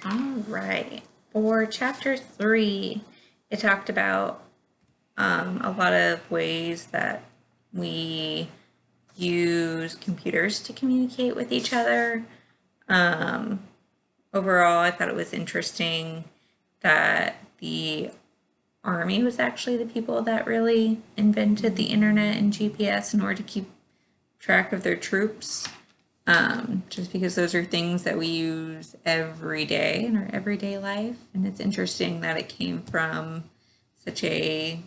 All right. For chapter 3, it talked about a lot of ways that we use computers to communicate with each other. Um, Overall, I thought it was interesting that the Army was actually the people that really invented the internet and GPS in order to keep track of their troops. Just because those are things that we use every day in our everyday life. And it's interesting that it came from such a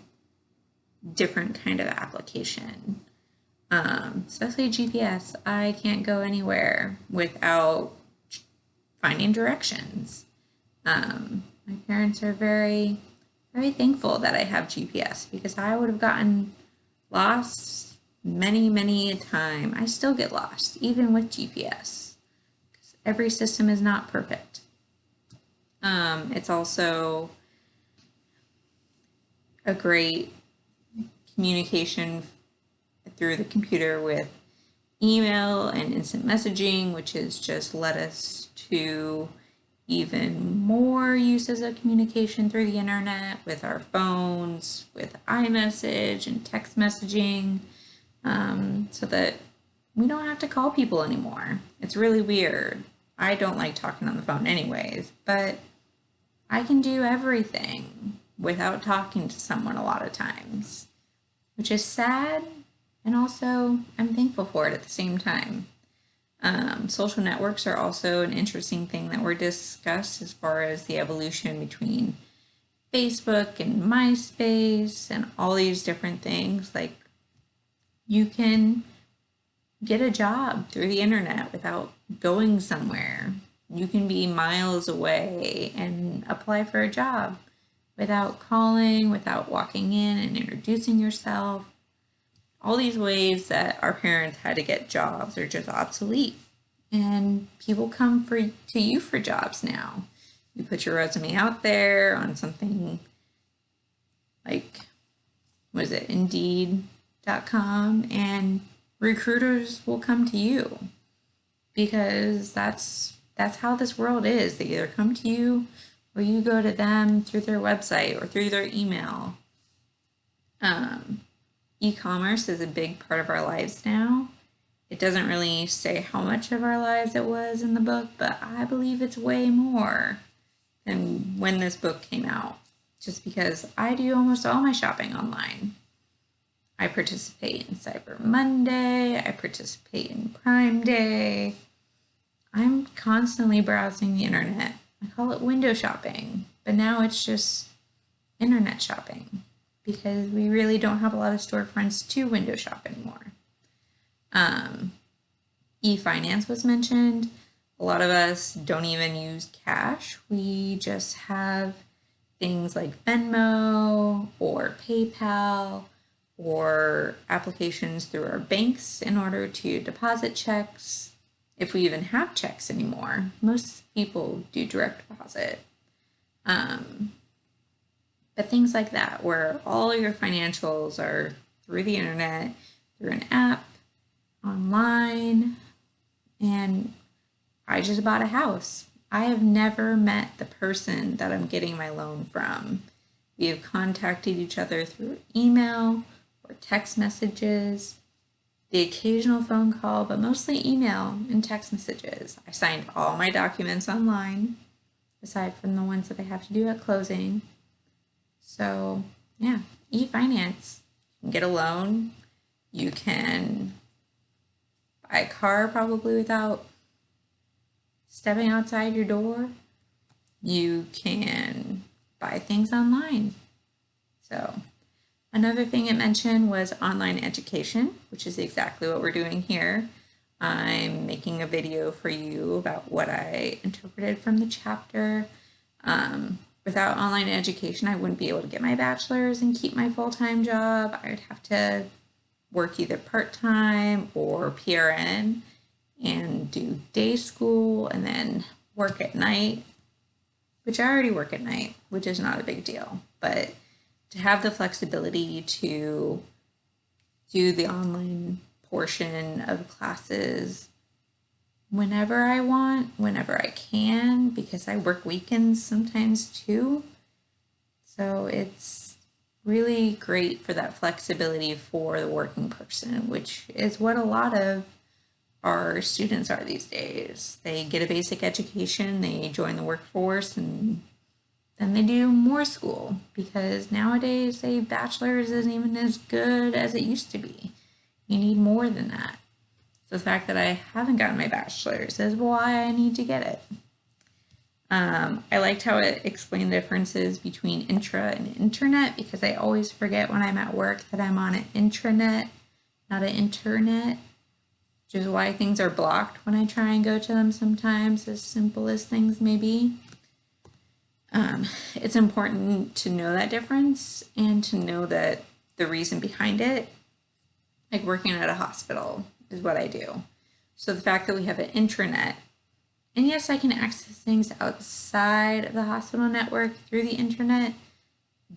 different kind of application. Especially GPS. I can't go anywhere without finding directions. My parents are very, very thankful that I have GPS because I would have gotten lost many, many a time. I still get lost, even with GPS. Every system is not perfect. It's also a great communication through the computer with email and instant messaging, which has just led us to even more uses of communication through the internet with our phones, with iMessage and text messaging, so that we don't have to call people anymore. It's really weird. I don't like talking on the phone anyways, but I can do everything without talking to someone a lot of times, which is sad, and also I'm thankful for it at the same time. Social networks are also an interesting thing that were discussed as far as the evolution between Facebook and MySpace and all these different things. Like, you can get a job through the internet without going somewhere. You can be miles away and apply for a job without calling, without walking in and introducing yourself. All these ways that our parents had to get jobs are just obsolete. And people come to you for jobs now. You put your resume out there on something like, what is it, Indeed.com, and recruiters will come to you because that's how this world is. They either come to you or you go to them through their website or through their email. E-commerce is a big part of our lives now. It doesn't really say how much of our lives it was in the book, but I believe it's way more than when this book came out, just because I do almost all my shopping online. I participate in Cyber Monday, I participate in Prime Day. I'm constantly browsing the internet. I call it window shopping, but now it's just internet shopping because we really don't have a lot of storefronts to window shop anymore. E-finance was mentioned. A lot of us don't even use cash. We just have things like Venmo or PayPal or applications through our banks in order to deposit checks. If we even have checks anymore, most people do direct deposit. But things like that, where all your financials are through the internet, through an app, online, and I just bought a house. I have never met the person that I'm getting my loan from. We have contacted each other through email or text messages, the occasional phone call, but mostly email and text messages. I signed all my documents online, aside from the ones that I have to do at closing. So, yeah, e-finance. You can get a loan. You can buy a car probably without stepping outside your door. You can buy things online. So, another thing it mentioned was online education, which is exactly what we're doing here. I'm making a video for you about what I interpreted from the chapter. Without online education, I wouldn't be able to get my bachelor's and keep my full-time job. I would have to work either part-time or PRN and do day school and then work at night, which I already work at night, which is not a big deal. But to have the flexibility to do the online portion of classes whenever I want, whenever I can, because I work weekends sometimes too. So it's really great for that flexibility for the working person, which is what a lot of our students are these days. They get a basic education, they join the workforce, and then they do more school, because nowadays a bachelor's isn't even as good as it used to be. You need more than that. So the fact that I haven't gotten my bachelor's is why I need to get it. I liked how it explained the differences between intra and internet, because I always forget when I'm at work that I'm on an intranet, not an internet, which is why things are blocked when I try and go to them sometimes, as simple as things may be. It's important to know that difference and to know that the reason behind it, like working at a hospital is what I do. So the fact that we have an intranet, and yes, I can access things outside of the hospital network through the internet,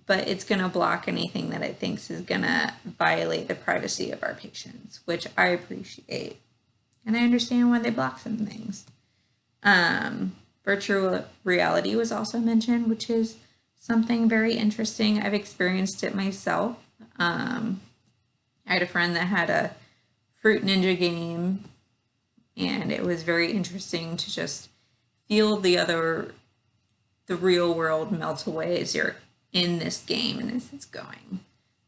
but it's going to block anything that it thinks is going to violate the privacy of our patients, which I appreciate. And I understand why they block some things. Virtual reality was also mentioned, which is something very interesting. I've experienced it myself. I had a friend that had a Fruit Ninja game, and it was very interesting to just feel the real world melt away as you're in this game and as it's going.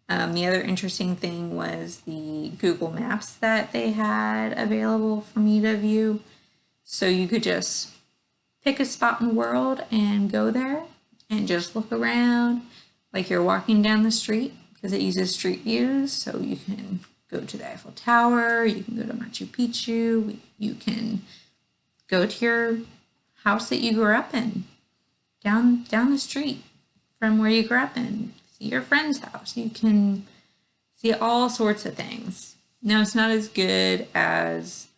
The other interesting thing was the Google Maps that they had available for me to view. So you could just pick a spot in the world and go there and just look around like you're walking down the street, because it uses street views. So you can go to the Eiffel Tower, you can go to Machu Picchu, you can go to your house that you grew up in, down the street from where you grew up in, see your friend's house. You can see all sorts of things. Now, it's not as good as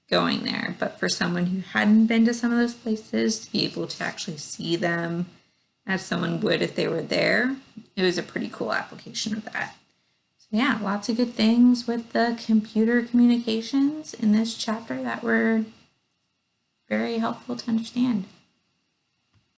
going there, but for someone who hadn't been to some of those places, to be able to actually see them as someone would if they were there, it was a pretty cool application of that. So yeah, lots of good things with the computer communications in this chapter that were very helpful to understand.